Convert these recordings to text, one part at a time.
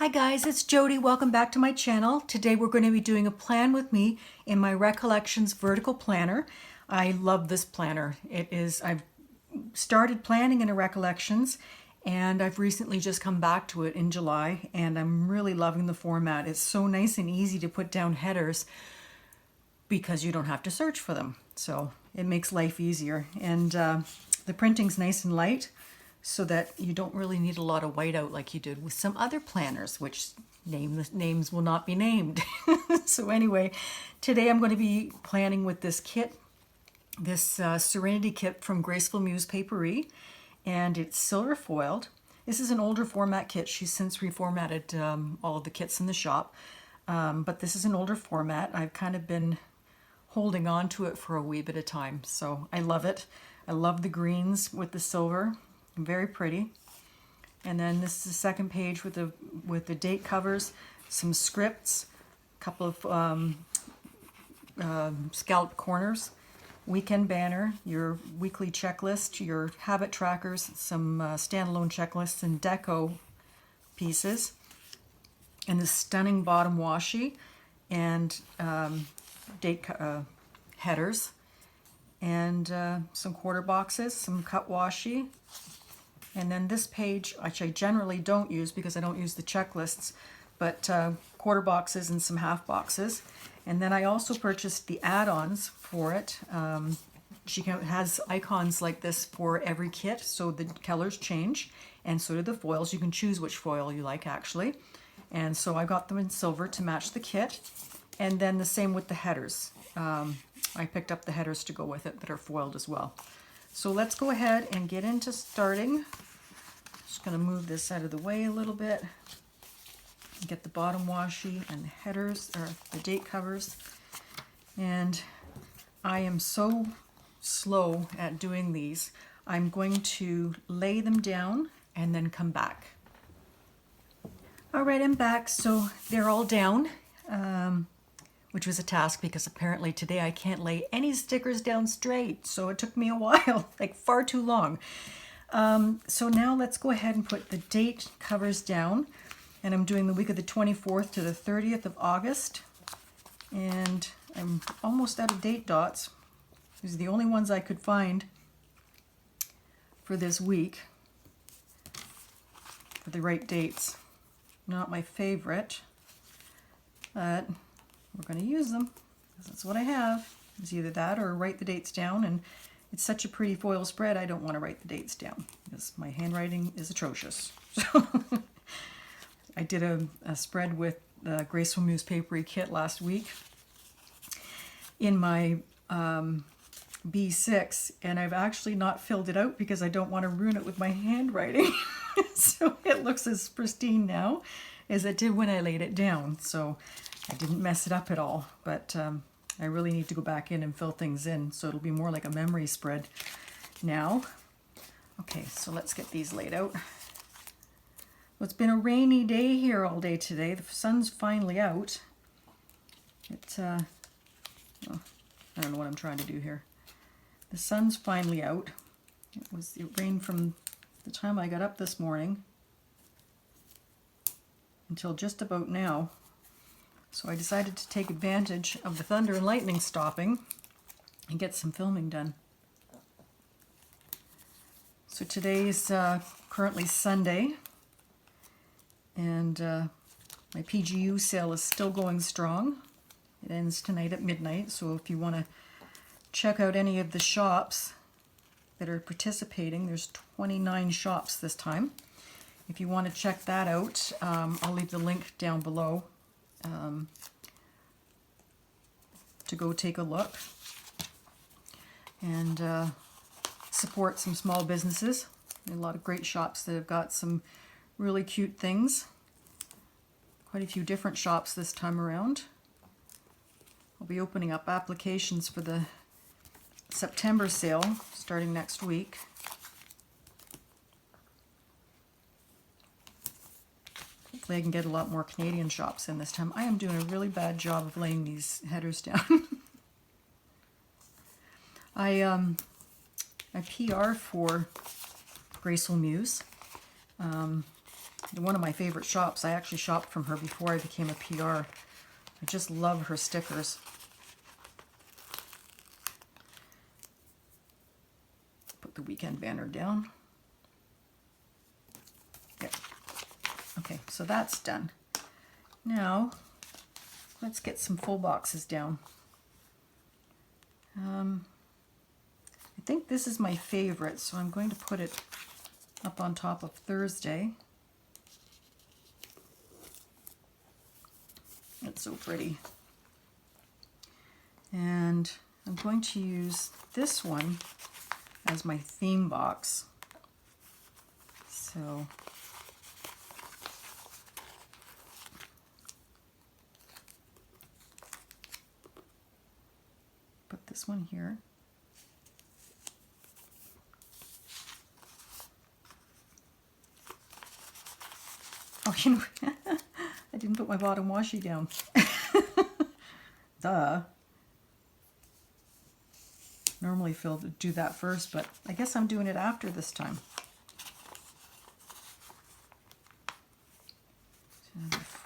Hi guys, it's Jody. Welcome back to my channel. Today we're going to be doing a plan with me in my Recollections vertical planner. I love this planner. I've started planning in a Recollections and I've recently just come back to it in July and I'm really loving the format. It's so nice and easy to put down headers because you don't have to search for them. So it makes life easier. And the printing's nice and light, so that you don't really need a lot of whiteout like you did with some other planners, which names will not be named. So anyway, today I'm going to be planning with this kit, this Serenity kit from Graceful Muse Paperie, and it's silver foiled. This is an older format kit. She's since reformatted all of the kits in the shop, but this is an older format. I've kind of been holding on to it for a wee bit of time, so I love it. I love the greens with the silver. Very pretty. And then this is the second page with the date covers, some scripts, a couple of scalloped corners, weekend banner, your weekly checklist, your habit trackers, some standalone checklists and deco pieces, and the stunning bottom washi and date headers, and some quarter boxes, some cut washi. And then this page, which I generally don't use because I don't use the checklists, but quarter boxes and some half boxes. And then I also purchased the add-ons for it. She has icons like this for every kit, so the colors change, and so do the foils. You can choose which foil you like, actually. And so I got them in silver to match the kit. And then the same with the headers. I picked up the headers to go with it that are foiled as well. So let's go ahead and get into starting. Just going to move this out of the way a little bit. Get the bottom washi and the headers, or the date covers. And I am so slow at doing these. I'm going to lay them down and then come back. All right, I'm back. So they're all down. Which was a task because apparently today I can't lay any stickers down straight, so it took me a while, like far too long. So now let's go ahead and put the date covers down, and I'm doing the week of the 24th to the 30th of August, and I'm almost out of date dots. These are the only ones I could find for this week for the right dates. Not my favorite, but we're going to use them because that's what I have. It's either that or write the dates down, and it's such a pretty foil spread I don't want to write the dates down because my handwriting is atrocious. So I did a spread with the Graceful Muse Paperie kit last week in my B6, and I've actually not filled it out because I don't want to ruin it with my handwriting. So it looks as pristine now as it did when I laid it down. So I didn't mess it up at all, but I really need to go back in and fill things in, so it'll be more like a memory spread now. Okay, so let's get these laid out. Well, it's been a rainy day here all day today. The sun's finally out. I don't know what I'm trying to do here. The sun's finally out. It rained from the time I got up this morning until just about now. So I decided to take advantage of the thunder and lightning stopping and get some filming done. So today is currently Sunday, and my PGU sale is still going strong. It ends tonight at midnight, so if you want to check out any of the shops that are participating, there's 29 shops this time. If you want to check that out, I'll leave the link down below to go take a look and support some small businesses. There are a lot of great shops that have got some really cute things. Quite a few different shops this time around. I'll be opening up applications for the September sale starting next week. Hopefully I can get a lot more Canadian shops in this time. I am doing a really bad job of laying these headers down. I PR for Graceful Muse. one of my favorite shops. I actually shopped from her before I became a PR. I just love her stickers. Put the weekend banner down. Yeah. Okay, so that's done. Now, let's get some full boxes down. I think this is my favorite, so I'm going to put it up on top of Thursday. It's so pretty. And I'm going to use this one as my theme box. So put this one here. Oh, you know, I didn't put my bottom washi down. Duh. Normally Phil would do that first, but I guess I'm doing it after this time.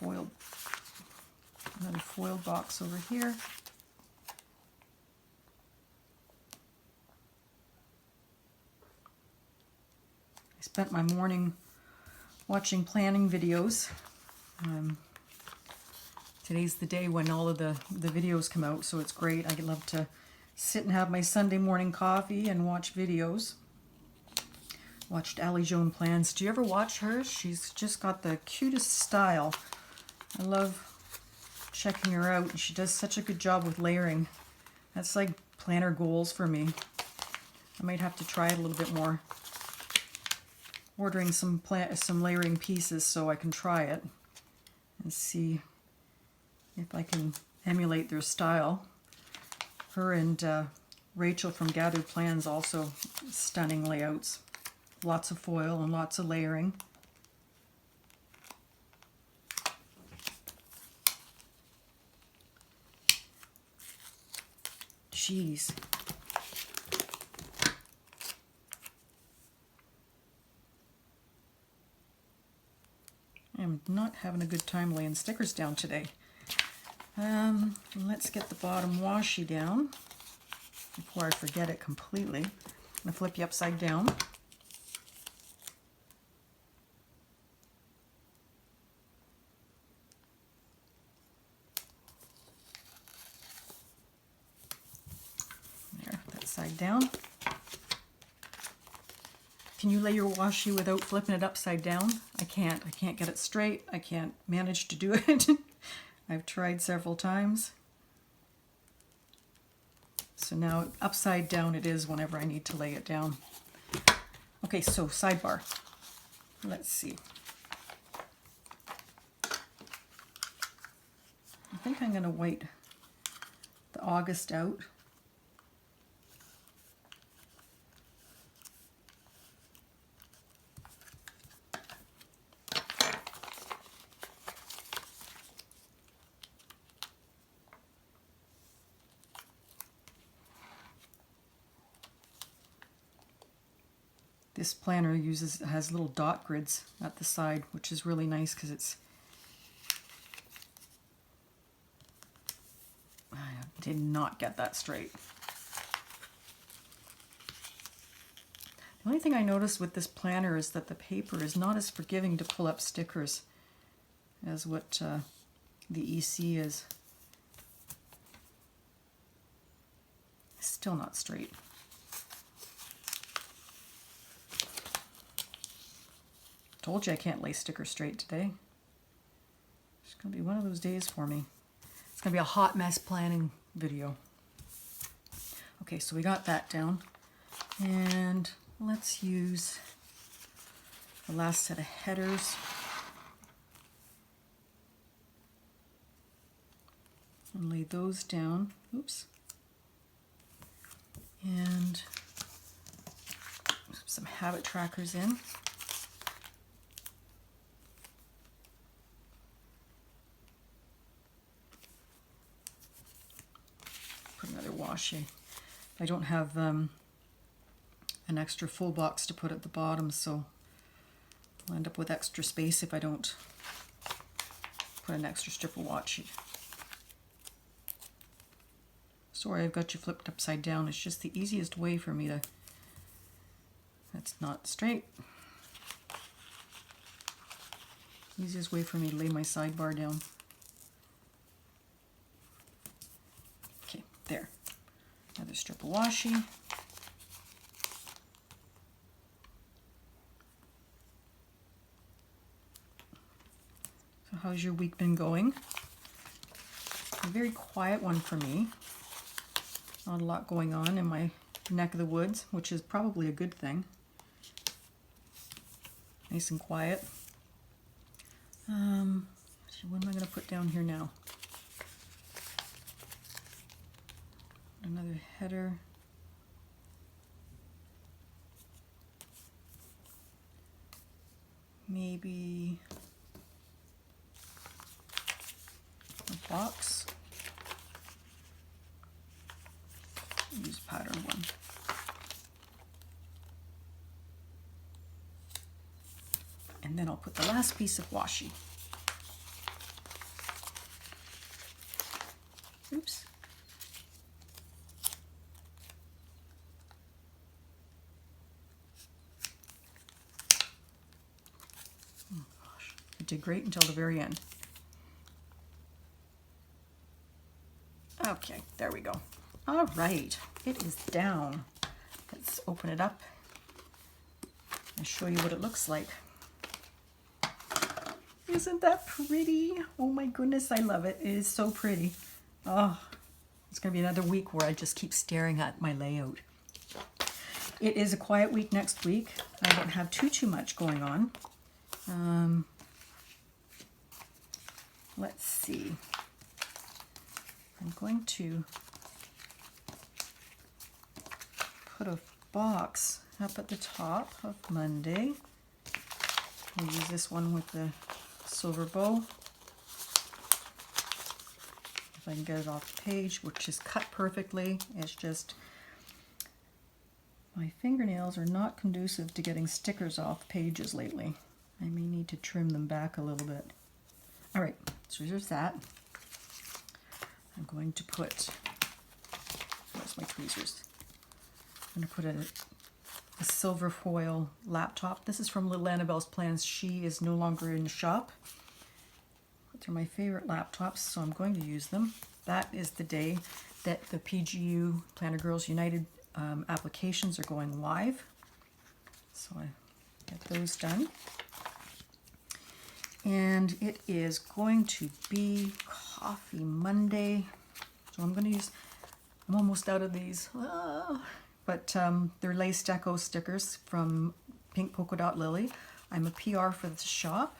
So another foiled box over here. I spent my morning watching planning videos. Today's the day when all of the videos come out, so it's great. I love to sit and have my Sunday morning coffee and watch videos. Watched Ali Joan Plans. Do you ever watch her? She's just got the cutest style. I love checking her out. She does such a good job with layering. That's like planner goals for me. I might have to try it a little bit more. Ordering some layering pieces so I can try it and see if I can emulate their style. Her and Rachel from Gathered Plans also stunning layouts. Lots of foil and lots of layering. Jeez. I'm not having a good time laying stickers down today. Let's get the bottom washi down before I forget it completely. I'm going to flip you upside down. There, that side down. Can you lay your washi without flipping it upside down? I can't. I can't get it straight. I can't manage to do it. I've tried several times. So now upside down it is whenever I need to lay it down. Okay, so sidebar. Let's see. I think I'm going to white the August out. This planner has little dot grids at the side, which is really nice because I did not get that straight. The only thing I noticed with this planner is that the paper is not as forgiving to pull up stickers as what the EC is. Still not straight. Told you I can't lay stickers straight today. It's going to be one of those days for me. It's going to be a hot mess planning video. Okay, so we got that down. And let's use the last set of headers. And lay those down. Oops. And some habit trackers in. Washi. I don't have an extra full box to put at the bottom, so I'll end up with extra space if I don't put an extra strip of washi. Sorry, I've got you flipped upside down. It's just the easiest way for me to, that's not straight. Easiest way for me to lay my sidebar down. Okay, there. Another strip of washi. So how's your week been going? A very quiet one for me. Not a lot going on in my neck of the woods, which is probably a good thing. Nice and quiet. What am I going to put down here now? Another header. Maybe a box. Use pattern one. And then I'll put the last piece of washi. Oops. Oh gosh, it did great until the very end. Okay, there we go. All right, it is down. Let's open it up and show you what it looks like. Isn't that pretty? Oh my goodness, I love it. It is so pretty. Oh, it's going to be another week where I just keep staring at my layout. It is a quiet week next week. I don't have too much going on. Let's see. I'm going to put a box up at the top of Monday. I'll use this one with the silver bow. If I can get it off the page, which is cut perfectly. It's just my fingernails are not conducive to getting stickers off pages lately. I may need to trim them back a little bit. All right, so there's that. I'm going to put, where's my tweezers? I'm going to put a silver foil laptop. This is from Little Annabelle's Plans. She is no longer in the shop. They're my favorite laptops, so I'm going to use them. That is the day that the PGU, Planner Girls United applications are going live. So I get those done. And it is going to be Coffee Monday. So I'm going to use, I'm almost out of these. But they're lace deco stickers from Pink Polka Dot Lily. I'm a PR for the shop.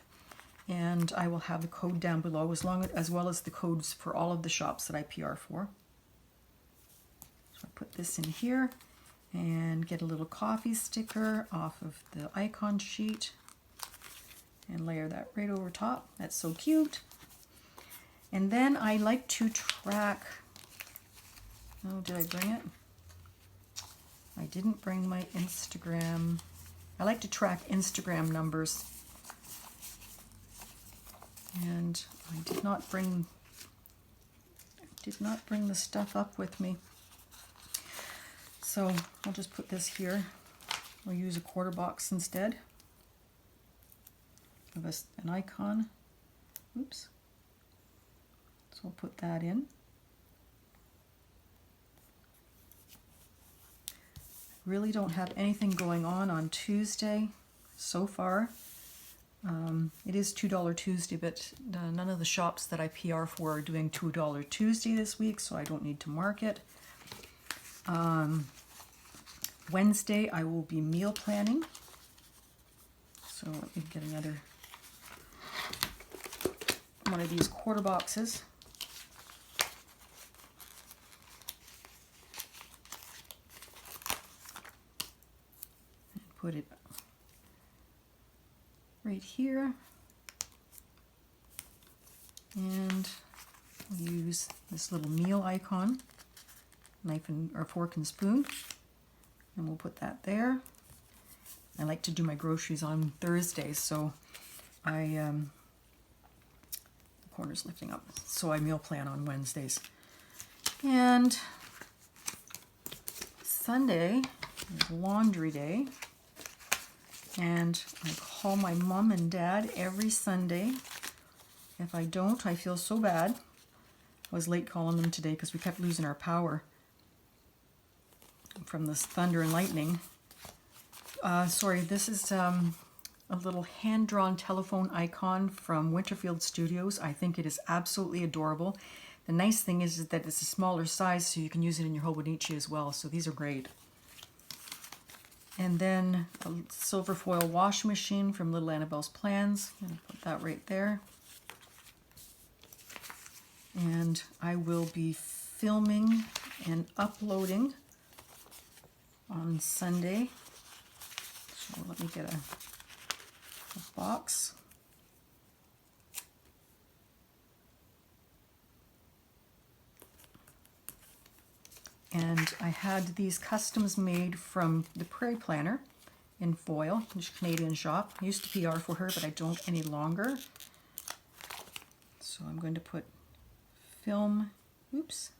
And I will have the code down below as well as the codes for all of the shops that I PR for. So I put this in here and get a little coffee sticker off of the icon sheet and layer that right over top. That's so cute. And then I like to track, oh, did I bring it? I didn't bring my Instagram. I like to track Instagram numbers. And I did not bring the stuff up with me. So I'll just put this here. I'll use a quarter box instead of an icon. Oops. So I'll put that in. Really don't have anything going on Tuesday so far. It is $2 Tuesday, but none of the shops that I PR for are doing $2 Tuesday this week, so I don't need to mark it. Wednesday, I will be meal planning. So let me get another one of these quarter boxes. And put it right here, and we'll use this little meal icon, knife and or fork and spoon, and we'll put that there. I like to do my groceries on Thursdays, so the corner's lifting up, so I meal plan on Wednesdays. And Sunday is laundry day, and I call my mom and dad every Sunday. If I don't, I feel so bad. I was late calling them today because we kept losing our power from this thunder and lightning. Sorry, this is a little hand-drawn telephone icon from Winterfield Studios. I think it is absolutely adorable. The nice thing is that it's a smaller size, so you can use it in your Hobonichi as well, so these are great. And then a silver foil washing machine from Little Annabelle's Plans. I'm going to put that right there. And I will be filming and uploading on Sunday. So let me get a box. And I had these customs made from the Prairie Planner in foil, which is a Canadian shop. I used to PR for her, but I don't any longer. So I'm going to put film, oops,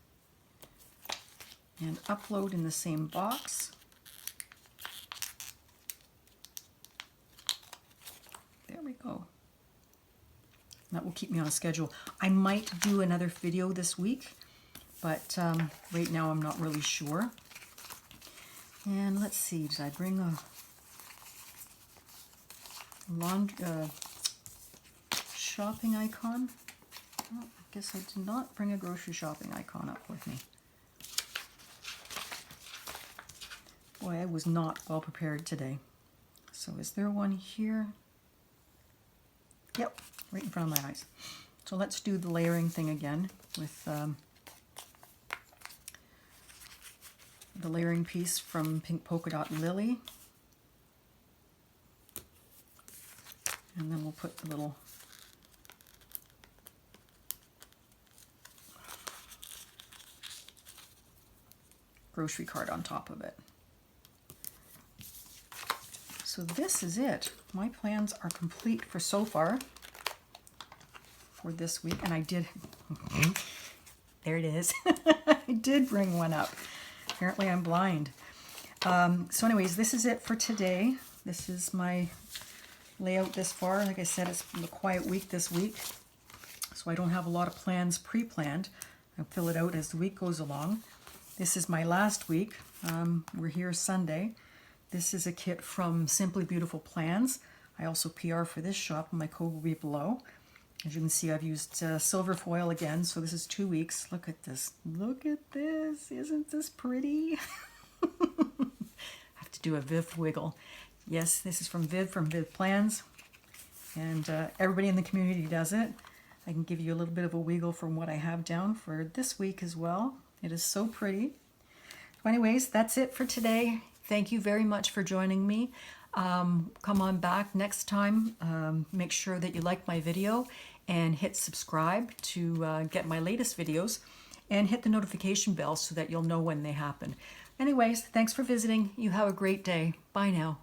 and upload in the same box. There we go. That will keep me on a schedule. I might do another video this week, but right now I'm not really sure. And let's see, did I bring a shopping icon? Oh, I guess I did not bring a grocery shopping icon up with me. Boy, I was not well prepared today. So is there one here? Yep, right in front of my eyes. So let's do the layering thing again with the layering piece from Pink Polka Dot Lily. And then we'll put the little grocery cart on top of it. So this is it. My plans are complete for so far for this week, and I did, there it is. I did bring one up. Apparently I'm blind. So anyways, this is it for today. This is my layout this far. Like I said, it's a quiet week this week, so I don't have a lot of plans pre-planned. I'll fill it out as the week goes along. This is my last week. We're here Sunday. This is a kit from Simply Beautiful Plans. I also PR for this shop, and my code will be below. As you can see, I've used silver foil again, so this is 2 weeks. Look at this. Look at this. Isn't this pretty? I have to do a Viv wiggle. Yes, this is from Viv Plans, and everybody in the community does it. I can give you a little bit of a wiggle from what I have down for this week as well. It is so pretty. So anyways, that's it for today. Thank you very much for joining me. Come on back next time. Make sure that you like my video and hit subscribe to get my latest videos, and hit the notification bell so that you'll know when they happen. Anyways, thanks for visiting. You have a great day. Bye now.